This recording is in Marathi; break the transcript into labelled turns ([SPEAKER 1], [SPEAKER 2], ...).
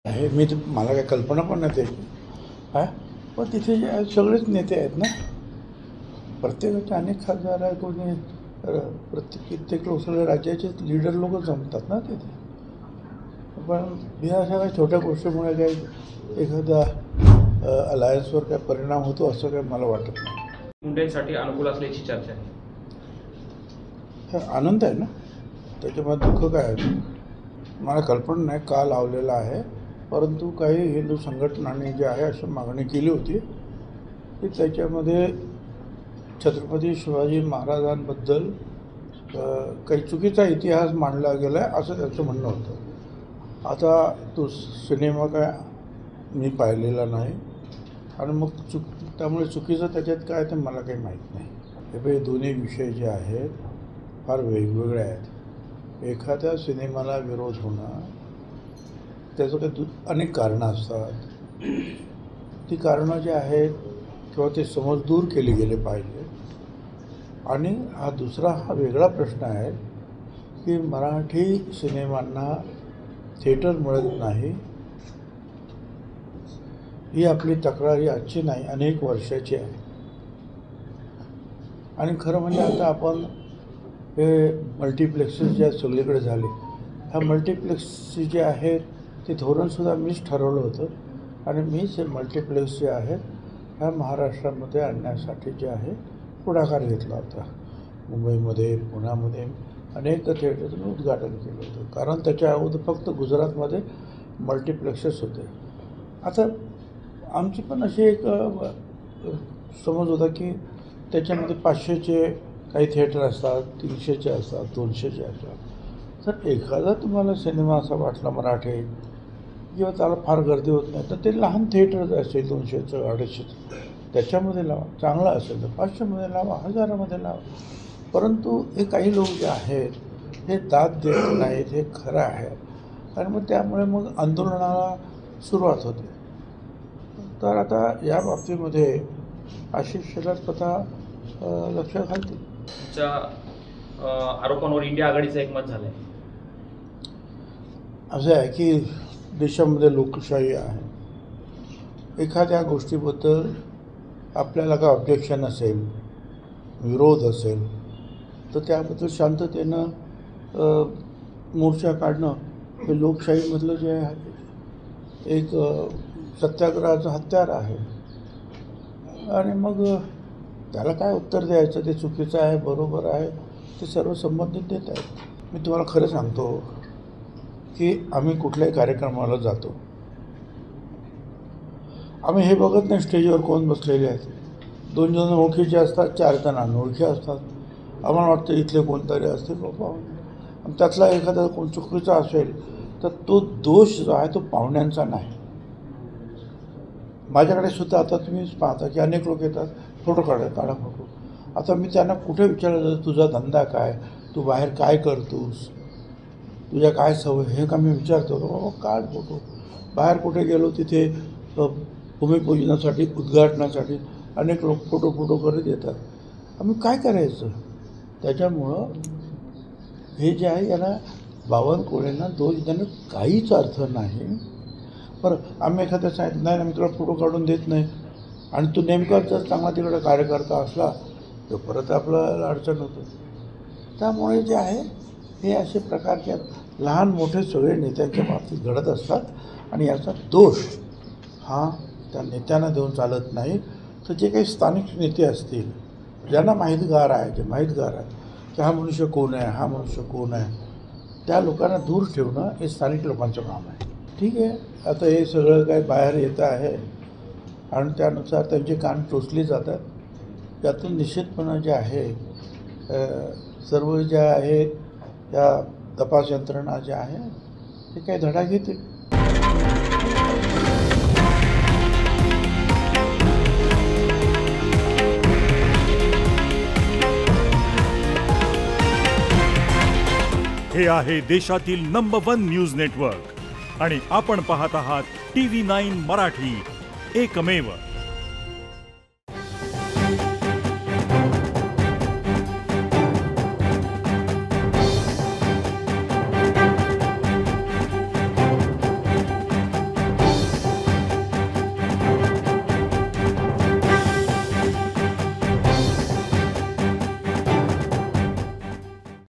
[SPEAKER 1] आहे मी मला काही कल्पना पण नाही त्याची हां पण तिथे जे सगळेच नेते आहेत ना प्रत्येकाचे अनेक खासदार आहे कोणी कित्येक लोक सगळे राज्याचे लीडर लोक जमतात ना तिथे पण या सगळ्या छोट्या गोष्टीमुळे काही एखादा अलायन्सवर काय परिणाम होतो असं काही मला वाटत नाही.
[SPEAKER 2] मुंडेंसाठी अनुकूल असल्याची चर्चा आहे.
[SPEAKER 1] आनंद आहे ना त्याच्यामध्ये दुःख काय आहे मला कल्पना नाही का लावलेला आहे परंतु काही हिंदू संघटनांनी जे आहे अशी मागणी केली होती की त्याच्यामध्ये छत्रपती शिवाजी महाराजांबद्दल काही चुकीचा इतिहास मांडला गेला आहे असं त्याचं म्हणणं होतं. आता तो सिनेमा काय मी पाहिलेला नाही आणि मग त्यामुळे चुकीचं त्याच्यात काय ते मला काही माहीत नाही. हे दोन्ही विषय जे आहेत फार वेगवेगळे आहेत. एखाद्या सिनेमाला विरोध होणं त्याचं काही अनेक कारणं असतात. ती कारणं जी आहेत किंवा ते समज दूर केली गेले पाहिजे. आणि हा वेगळा प्रश्न आहे की मराठी सिनेमांना थिएटर मिळत नाही ही आपली तक्रार ही आजची नाही अनेक वर्षाची आहे. आणि खरं म्हणजे आता आपण हे मल्टिप्लेक्सेस ज्या सगळीकडे झाले ह्या मल्टिप्लेक्सेस जे आहेत ते धोरणसुद्धा मीच ठरवलं होतं आणि मीच हे मल्टिप्लेक्स जे आहेत ह्या महाराष्ट्रामध्ये आणण्यासाठी जे आहे पुढाकार घेतला होता. मुंबईमध्ये पुण्यामध्ये अनेक थिएटरचं उद्घाटन केलं होतं कारण त्याच्या अगोदर फक्त गुजरातमध्ये मल्टिप्लेक्सेस होते. आता आमची पण अशी एक समज होता की त्याच्यामध्ये 500चे काही थिएटर असतात 300चे असतात 200चे असतात. तर एखादा तुम्हाला सिनेमा असा वाटला मराठी किंवा त्याला फार गर्दी होत नाही तर ते लहान थिएटर असेल 200चं 250चं त्याच्यामध्ये लावा. चांगलं असेल तर 500मध्ये लावा 1000मध्ये लावा. परंतु हे काही लोक जे आहेत हे दाद देत नाहीत हे खरं आहे आणि मग त्यामुळे मग आंदोलनाला सुरुवात होते. तर आता या बाबतीमध्ये आशिष शेलार स्वतः लक्ष घालतील.
[SPEAKER 2] तुमच्या आरोपांवर इंडिया आघाडीचं एकमत झालं आहे.
[SPEAKER 1] असं आहे की देशामध्ये लोकशाही आहे. एखाद्या गोष्टीबद्दल आपल्याला काय ऑब्जेक्शन असेल विरोध असेल तर त्याबद्दल शांततेनं मोर्चा काढणं हे लोकशाहीमधलं जे आहे एक सत्याग्रहाचं हत्यार आहे. आणि मग त्याला काय उत्तर द्यायचं ते चुकीचं आहे बरोबर आहे ते सर्व संबंधित देत आहेत. मी तुम्हाला खरं सांगतो की आम्ही कुठल्याही कार्यक्रमाला जातो आम्ही हे बघत नाही स्टेजवर कोण बसलेले आहेत. 2 जण ओळखीचे असतात 4 जण अनोळखी असतात. आम्हाला वाटतं इथले कोणतरी असते बाबा आणि त्यातला एखादा कोण चुकीचा असेल तर तो दोष जो आहे तो पाहुण्यांचा नाही. माझ्याकडे सुद्धा आता तुम्ही पाहता की अनेक लोक येतात फोटो काढा फोटो. आता मी त्यांना कुठे विचारलं तुझा धंदा काय तू बाहेर काय करतोस तुझ्या काय सवय हे का मी विचारतो बाबा काढ फोटो. बाहेर कुठे गेलो तिथे भूमिपूजनासाठी उद्घाटनासाठी अनेक लोक फोटो करत येतात. आम्ही काय करायचं. त्याच्यामुळं हे जे आहे याला बावनकुळेंना दोष देणं काहीच अर्थ नाही. बरं आम्ही एखाद्या सांगितलं नाही आम्ही तुला फोटो काढून देत नाही आणि तू नेमका जर चांगला तिकडे कार्यकर्ता असला तर परत आपल्याला अडचण होतं. त्यामुळे जे आहे हे असे प्रकारचे लहान मोठे सगळे नेत्यांच्या बाबतीत घडत असतात आणि याचा दोष हा त्या नेत्यांना देऊन चालत नाही. तर जे काही स्थानिक नेते असतील ज्यांना माहितगार आहे की हा मनुष्य कोण आहे हा मनुष्य कोण आहे त्या लोकांना दूर ठेवणं हे स्थानिक लोकांचं काम आहे. ठीक आहे. आता हे सगळं काय बाहेर येतं आहे आणि त्यानुसार त्यांचे कान टोचले जातात. त्यातून निश्चितपणे जे आहे सर्व ज्या आहेत त्या तपास यंत्रणा ज्या आहे ते काही धडा घेतील.
[SPEAKER 3] हे आहे देशातील नंबर 1 न्यूज नेटवर्क आणि आपण पाहत आहात TV9 मराठी, एकमेव.